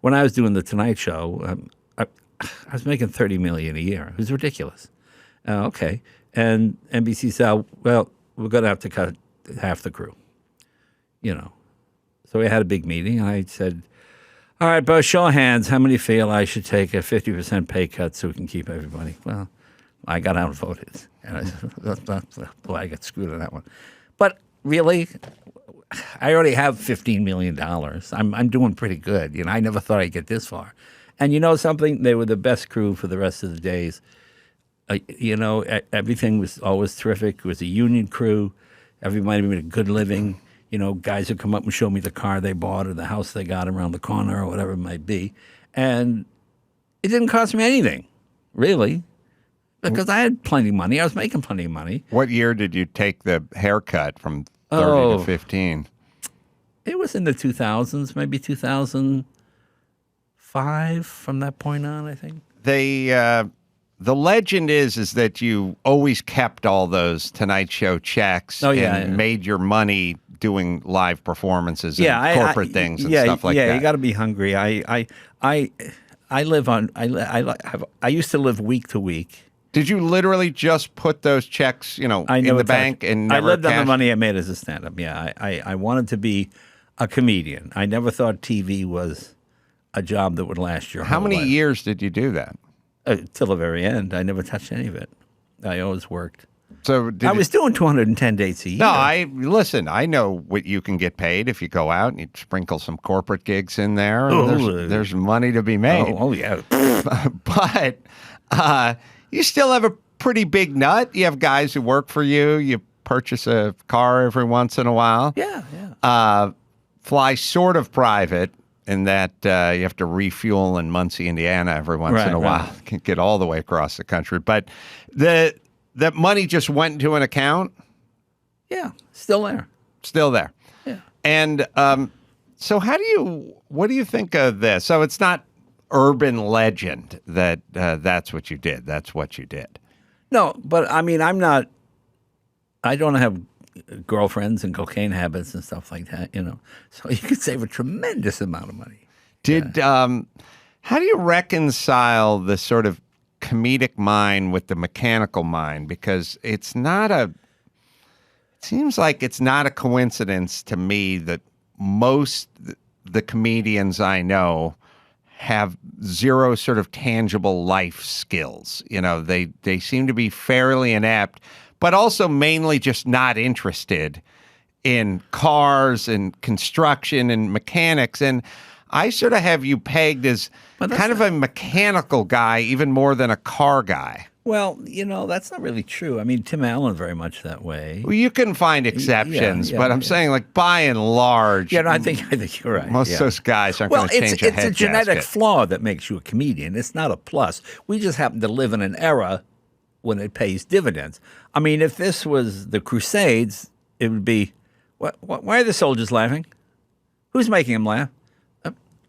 when I was doing the Tonight Show, I was making $30 million a year. It was ridiculous. Okay, and NBC said, "Well, we're going to have to cut half the crew." So we had a big meeting, and I said, "All right, by show of hands, how many feel I should take a 50% pay cut so we can keep everybody?" Well, I got outvoted, and I said, "Boy, I got screwed on that one." But really, I already have $15 million. I'm doing pretty good. I never thought I'd get this far. And you know something? They were the best crew for the rest of the days. Everything was always terrific. It was a union crew. Everybody made a good living. Guys would come up and show me the car they bought or the house they got around the corner or whatever it might be. And it didn't cost me anything, really, because I had plenty of money. I was making plenty of money. What year did you take the haircut from 30 to 15? It was in the 2000s, maybe 2005 from that point on, I think. The legend is that you always kept all those Tonight Show checks and made your money doing live performances and corporate things and stuff like that. Yeah, you got to be hungry. I live on. I used to live week to week. Did you literally just put those checks, in the bank and never I lived on the cashed? money I made as a stand-up. Yeah, I wanted to be a comedian. I never thought TV was a job that would last your whole life. How many years did you do that? Till the very end. I never touched any of it. I always worked. So I was doing 210 dates a year. No, I know what you can get paid if you go out and you sprinkle some corporate gigs in there. And there's money to be made. Oh yeah. But you still have a pretty big nut. You have guys who work for you. You purchase a car every once in a while. Yeah. Fly sort of private in that you have to refuel in Muncie, Indiana every once in a while. Can't get all the way across the country. But that money just went into an account? Yeah, still there. Still there. Yeah. And so what do you think of this? So it's not urban legend that that's what you did. That's what you did. No, but I mean, I don't have girlfriends and cocaine habits and stuff like that, So you could save a tremendous amount of money. How do you reconcile the sort of comedic mind with the mechanical mind? Because it seems like it's not a coincidence to me that most the comedians I know have zero sort of tangible life skills. They seem to be fairly inept, but also mainly just not interested in cars and construction and mechanics. And I sort of have you pegged as kind of a mechanical guy, even more than a car guy. Well, that's not really true. I mean, Tim Allen very much that way. Well, you can find exceptions, but I'm saying, like, by and large, I think you're right. Most of those guys aren't going to change a head It's a genetic gasket. flaw that makes you a comedian. It's not a plus. We just happen to live in an era when it pays dividends. I mean, if this was the Crusades, it would be, why are the soldiers laughing? Who's making them laugh?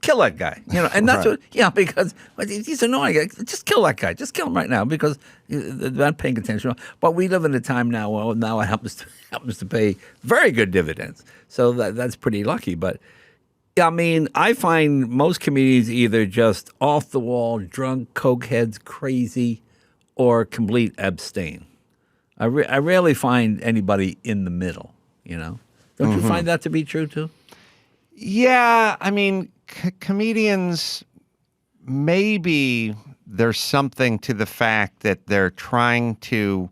Kill that guy, and that's because he's annoying. Just kill that guy. Just kill him right now because they're not paying attention. But we live in a time now where now it happens to pay very good dividends. So that's pretty lucky. But I mean, I find most comedians either just off the wall, drunk, coke heads, crazy, or complete abstain. I rarely find anybody in the middle. Don't you find that to be true too? Yeah, I mean, comedians, maybe there's something to the fact that they're trying to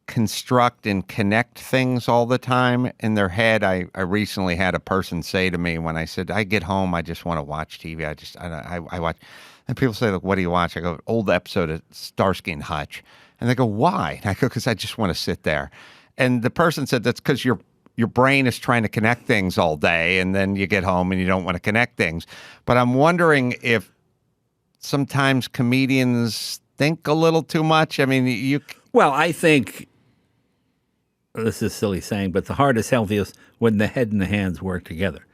construct and connect things all the time in their head. I recently had a person say to me when I said, I get home, I just want to watch TV. I watch. And people say, look, what do you watch? I go, old episode of Starsky and Hutch. And they go, why? And I go, because I just want to sit there. And the person said, that's because your brain is trying to connect things all day, and then you get home and you don't want to connect things. But I'm wondering if sometimes comedians think a little too much. I mean, Well, I think, this is silly saying, but the heart is healthiest when the head and the hands work together.